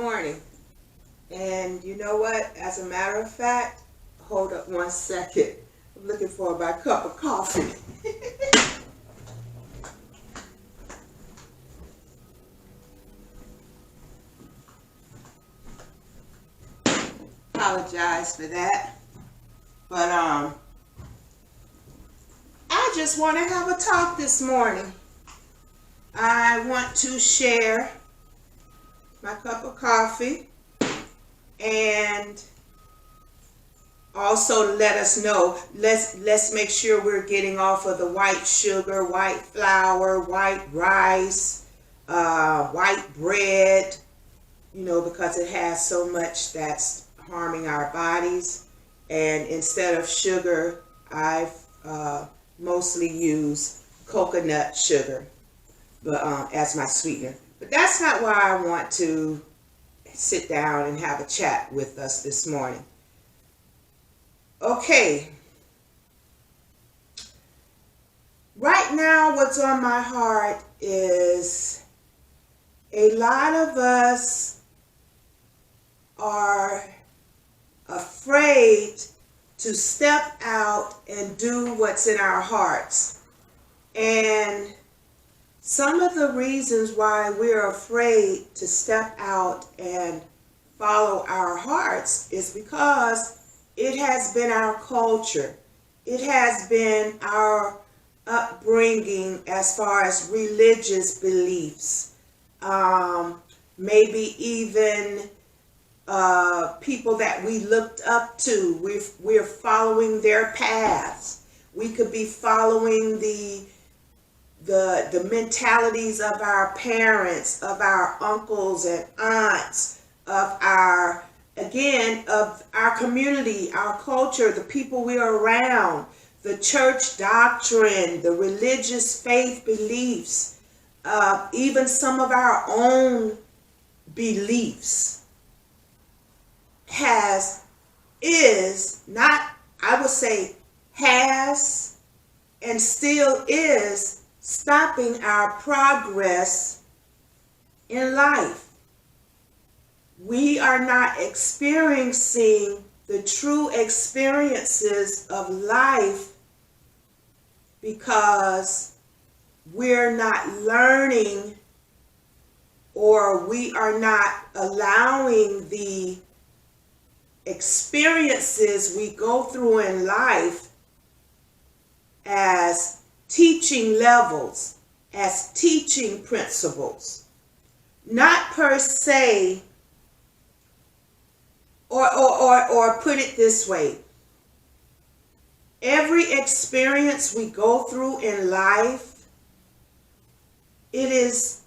morning. And you know what? As a matter of fact, hold up one second. I'm looking for my cup of coffee. Apologize for that. But I just want to have a talk this morning. I want to share my cup of coffee and also let us know, let's make sure we're getting off of the white sugar, white flour, white rice, white bread, because it has so much that's harming our bodies. And instead of sugar, I've mostly used coconut sugar as my sweetener. But that's not why I want to sit down and have a chat with us this morning. Okay. Right now, what's on my heart is a lot of us are afraid to step out and do what's in our hearts. And some of the reasons why we're afraid to step out and follow our hearts is because it has been our culture. It has been our upbringing as far as religious beliefs. Maybe even people that we looked up to. We're following their paths. We could be following the mentalities of our parents, of our uncles and aunts, of our community, our culture, the people we're around, the church doctrine, the religious faith beliefs, even some of our own beliefs has and still is stopping our progress in life. We are not experiencing the true experiences of life because we're not learning, or we are not allowing the experiences we go through in life as teaching levels, as teaching principles. Not per se, or put it this way. Every experience we go through in life, it is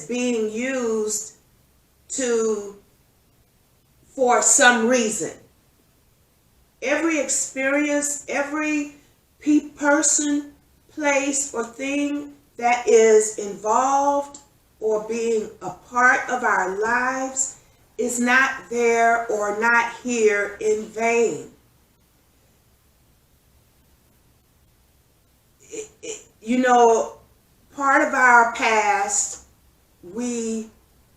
being used for some reason. Every experience, every person, place, or thing that is involved or being a part of our lives is not there or not here in vain. Part of our past, we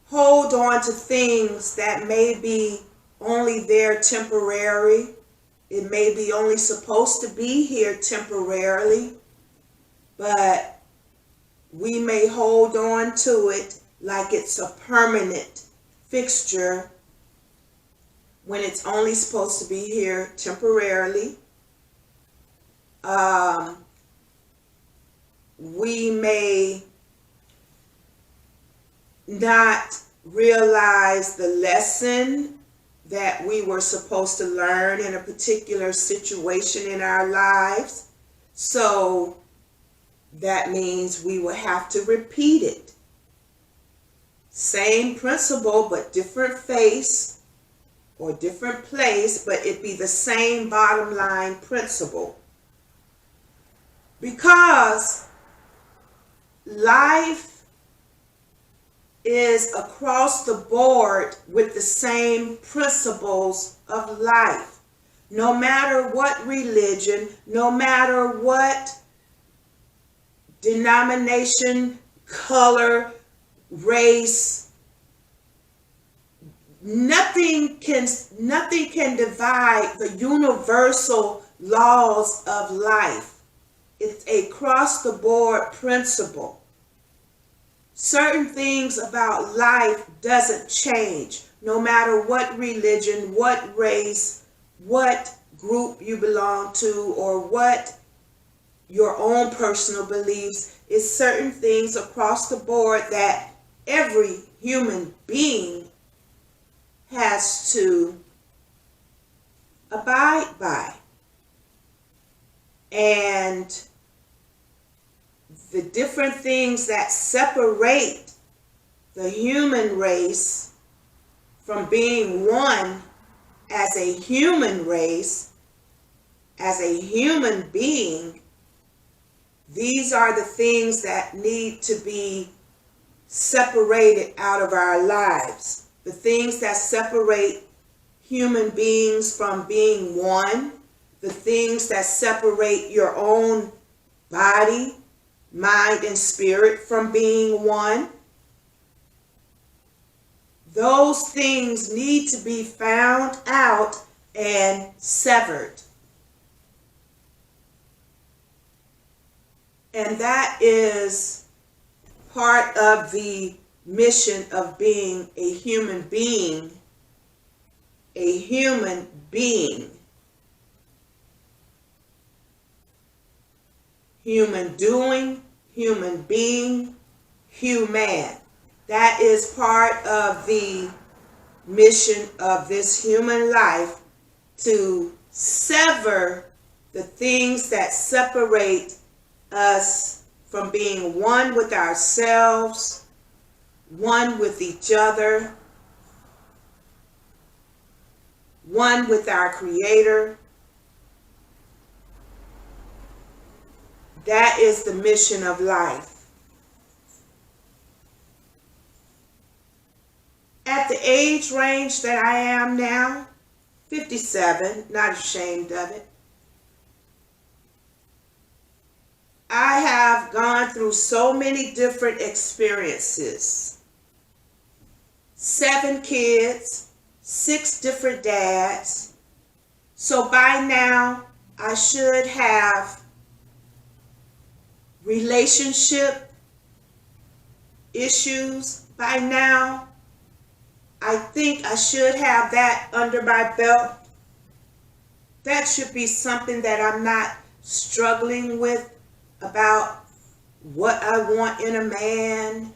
hold on to things that may be only there temporary. It may be only supposed to be here temporarily, but we may hold on to it like it's a permanent fixture when it's only supposed to be here temporarily. We may not realize the lesson that we were supposed to learn in a particular situation in our lives. So that means we will have to repeat it. Same principle, but different face or different place, but it be the same bottom line principle. Because life is across the board with the same principles of life. No matter what religion, no matter what denomination, color, race, nothing can divide the universal laws of life. It's a cross the board principle. Certain things about life doesn't change, no matter what religion, what race, what group you belong to, or what your own personal beliefs. It's certain things across the board that every human being has to abide by. And the different things that separate the human race from being one as a human race, as a human being, these are the things that need to be separated out of our lives. The things that separate human beings from being one, the things that separate your own body, mind, and spirit from being one. Those things need to be found out and severed. And that is part of the mission of being a human being. A human being. Human doing, human being, human. That is part of the mission of this human life, to sever the things that separate us from being one with ourselves, one with each other, one with our Creator. That is the mission of life. At the age range that I am now, 57, not ashamed of it, I have gone through so many different experiences. 7 kids, 6 different dads. So by now, I should have relationship issues. By now, I think I should have that under my belt. That should be something that I'm not struggling with, about what I want in a man,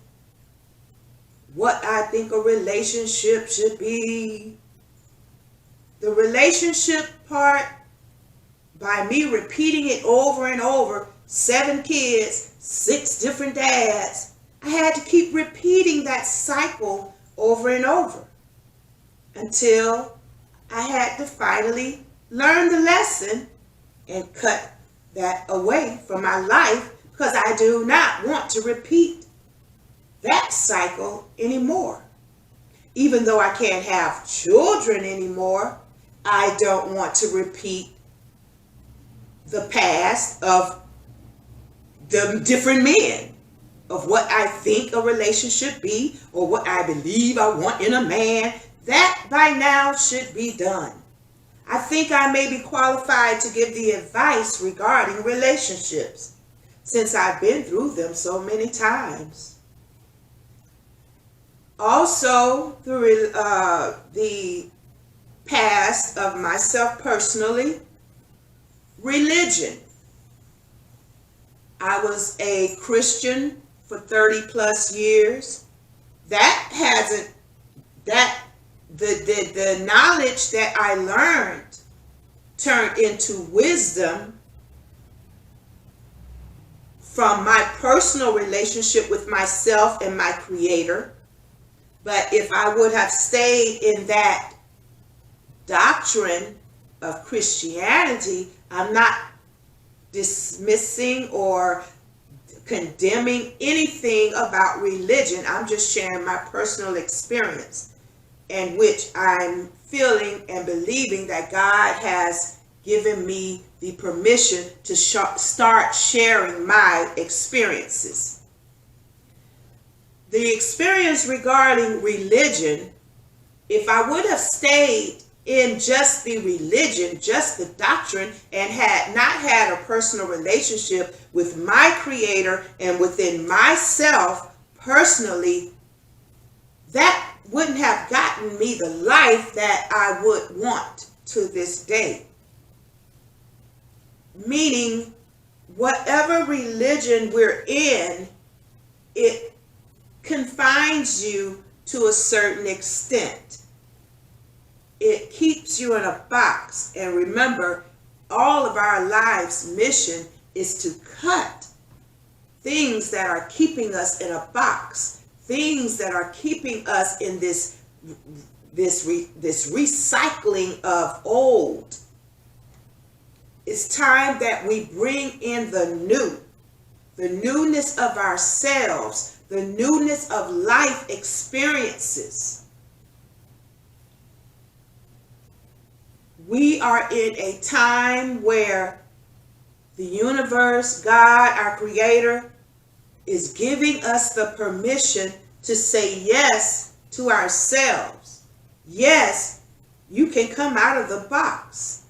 what I think a relationship should be. The relationship part, by me repeating it over and over, 7 kids, 6 different dads, I had to keep repeating that cycle over and over until I had to finally learn the lesson and cut that away from my life, because I do not want to repeat that cycle anymore. Even though I can't have children anymore, I don't want to repeat the past of the different men, of what I think a relationship be, or what I believe I want in a man. That by now should be done. I think I may be qualified to give the advice regarding relationships, since I've been through them so many times. Also, through the past of myself personally, religion. I was a Christian for 30 plus years. That hasn't, the knowledge that I learned turned into wisdom from my personal relationship with myself and my Creator. But if I would have stayed in that doctrine of Christianity, I'm not dismissing or condemning anything about religion. I'm just sharing my personal experience, in which I'm feeling and believing that God has given me the permission to start sharing my experiences. The experience regarding religion If I would have stayed in just the religion, just the doctrine, and had not had a personal relationship with my Creator and within myself personally, that wouldn't have gotten me the life that I would want to this day. Meaning, whatever religion we're in, it confines you to a certain extent. It keeps you in a box. And remember, all of our lives' mission is to cut things that are keeping us in a box, things that are keeping us in this recycling of old. It's time that we bring in the new, the newness of ourselves, the newness of life experiences. We are in a time where the universe, God, our Creator, is giving us the permission to say yes to ourselves. Yes, you can come out of the box.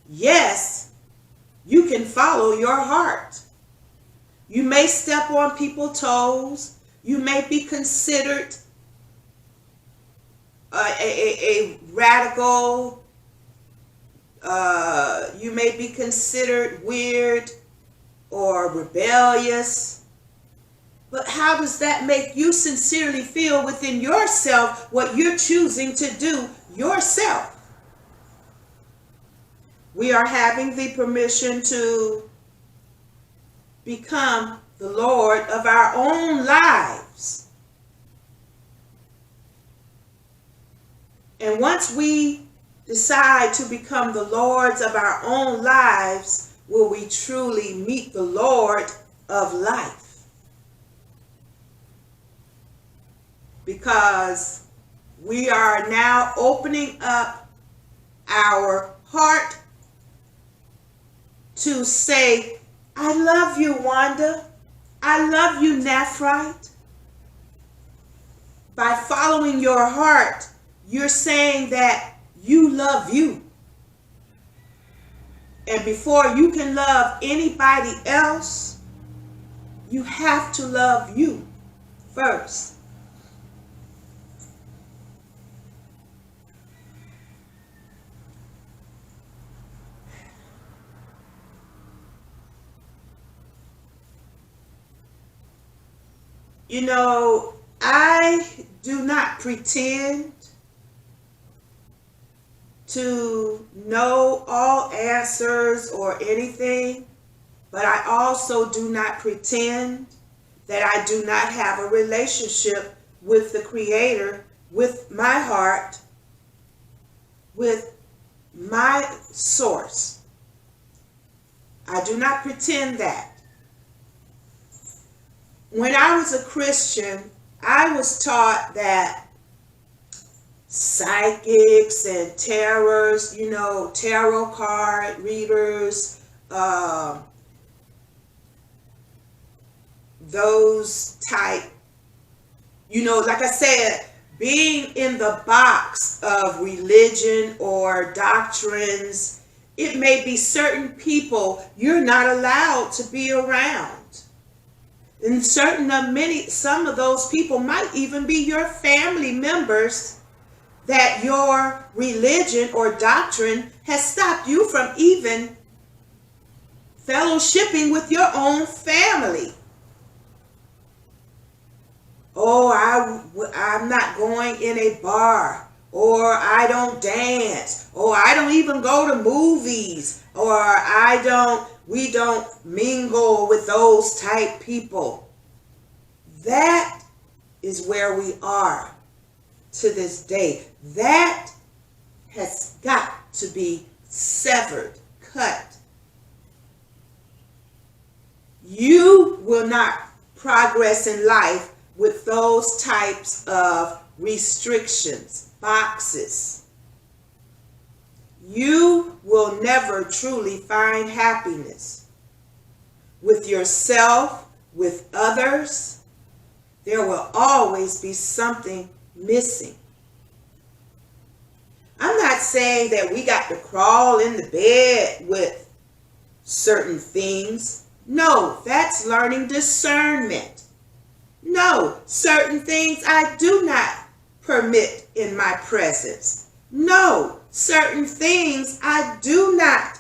Yes, you can follow your heart. You may step on people's toes. You may be considered a radical. You may be considered weird or rebellious. But how does that make you sincerely feel within yourself what you're choosing to do yourself? We are having the permission to become the Lord of our own lives. And once we decide to become the lords of our own lives, will we truly meet the Lord of life. Because we are now opening up our heart to say, I love you, Wanda. I love you, Nephrite. By following your heart, you're saying that you love you. And before you can love anybody else, you have to love you first. You know, I do not pretend to know all answers or anything, but I also do not pretend that I do not have a relationship with the Creator, with my heart, with my source. I do not pretend that. When I was a Christian, I was taught that psychics and tarot card readers, those type, like I said, being in the box of religion or doctrines, it may be certain people you're not allowed to be around. And some of those people might even be your family members that your religion or doctrine has stopped you from even fellowshipping with your own family. Oh, I'm not going in a bar, or I don't dance, or I don't even go to movies, or we don't mingle with those type people. That is where we are to this day. That has got to be severed, cut. You will not progress in life with those types of restrictions, boxes. You will never truly find happiness with yourself, with others. There will always be something missing. not saying that we got to crawl in the bed with certain things. No, that's learning discernment. No, certain things I do not permit in my presence. No, certain things I do not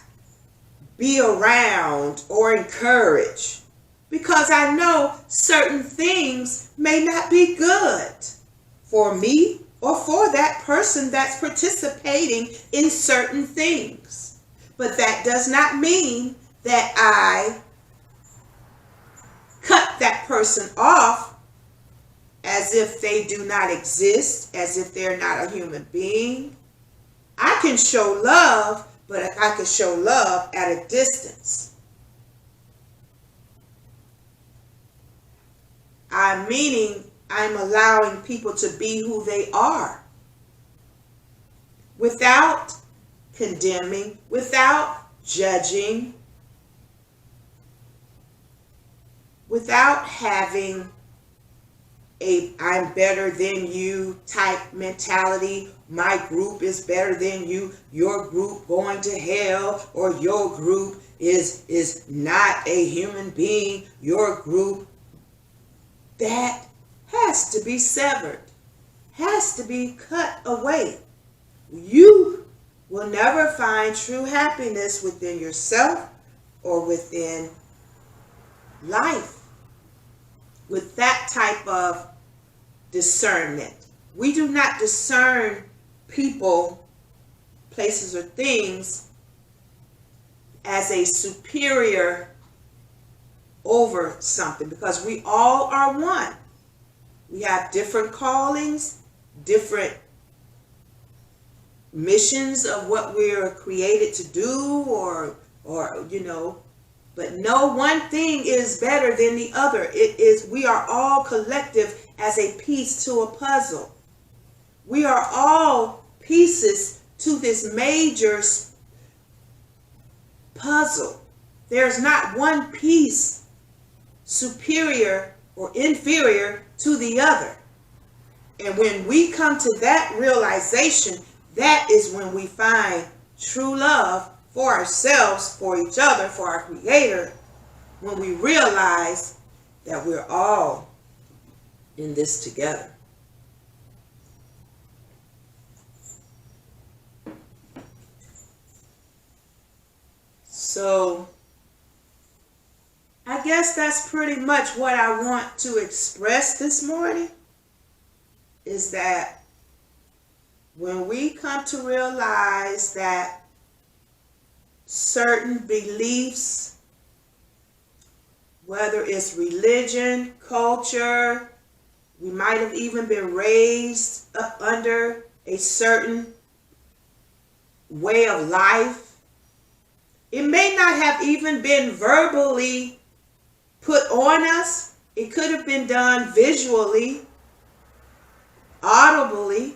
be around or encourage, because I know certain things may not be good for me or for that person that's participating in certain things. But that does not mean that I cut that person off as if they do not exist, as if they're not a human being. I can show love, but I can show love at a distance. I'm allowing people to be who they are without condemning, without judging, without having a I'm better than you type mentality. My group is better than you, your group going to hell, or your group is not a human being, your group. That has to be severed, has to be cut away. You will never find true happiness within yourself or within life with that type of discernment. We do not discern people, places, or things as a superior over something, because we all are one. We have different callings, different missions of what we're created to do, or but no one thing is better than the other. We are all collective as a piece to a puzzle. We are all pieces to this major puzzle. There's not one piece superior or inferior to the other. And when we come to that realization, that is when we find true love for ourselves, for each other, for our Creator, when we realize that we're all in this together. So I guess that's pretty much what I want to express this morning, is that when we come to realize that certain beliefs, whether it's religion, culture, we might have even been raised up under a certain way of life. It may not have even been verbally put on us. It could have been done visually, audibly.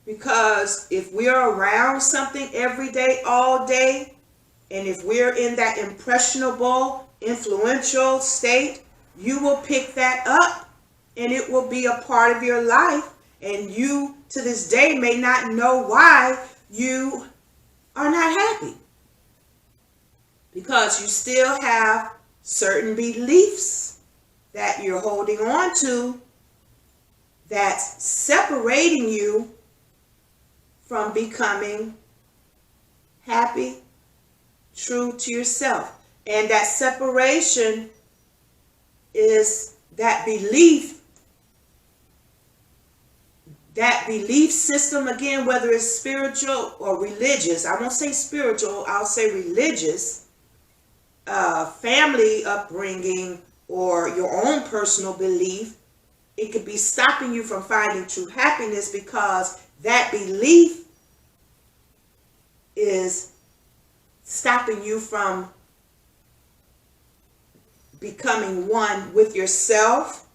Because if we're around something every day, all day, and if we're in that impressionable, influential state, you will pick that up and it will be a part of your life. And you, to this day, may not know why you are not happy. Because you still have certain beliefs that you're holding on to that's separating you from becoming happy, true to yourself. And that separation is that belief system, again, whether it's spiritual or religious. I won't say spiritual, I'll say religious, family upbringing, or your own personal belief. It could be stopping you from finding true happiness, because that belief is stopping you from becoming one with yourself,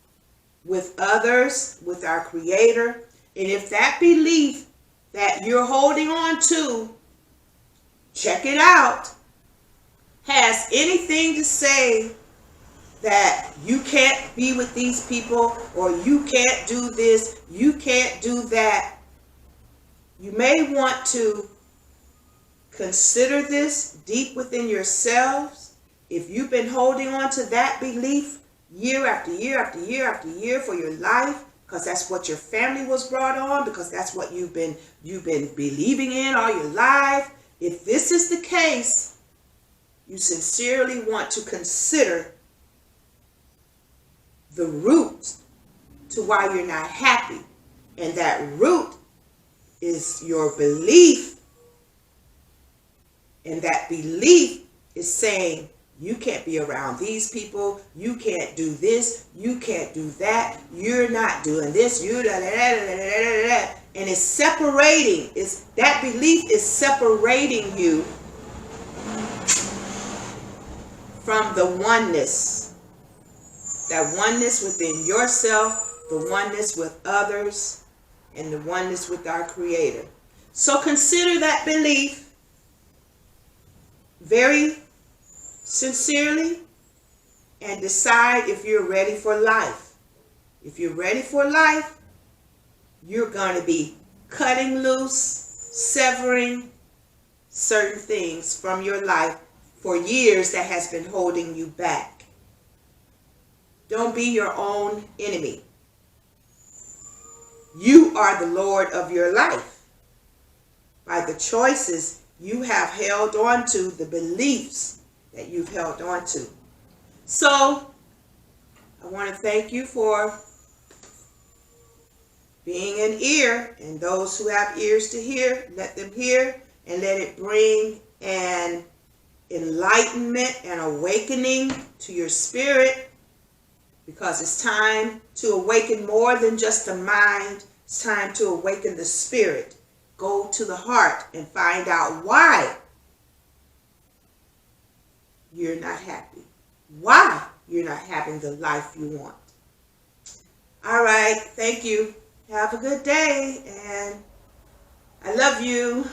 with others, with our Creator. And if that belief that you're holding on to, check it out, has anything to say that you can't be with these people, or you can't do this, you can't do that, You may want to consider this deep within yourselves. If you've been holding on to that belief year after year after year after year for your life, because that's what your family was brought on, because that's what you've been believing in all your life. If this is the case, you sincerely want to consider the root to why you're not happy. And that root is your belief. And that belief is saying, you can't be around these people. You can't do this. You can't do that. You're not doing this. You da da da da da da da. And it's separating. That belief is separating you from the oneness. That oneness within yourself, the oneness with others, and the oneness with our Creator. So consider that belief very sincerely and decide if you're ready for life. If you're ready for life, you're going to be cutting loose, severing certain things from your life for years that has been holding you back. Don't be your own enemy. You are the Lord of your life. By the choices you have held on to, the beliefs that you've held on to. So, I want to thank you for being an ear, and those who have ears to hear, let them hear, and let it bring an enlightenment and awakening to your spirit, because it's time to awaken more than just the mind. It's time to awaken the spirit. Go to the heart and find out why you're not happy. Why you're not having the life you want. All right. Thank you. Have a good day. And I love you.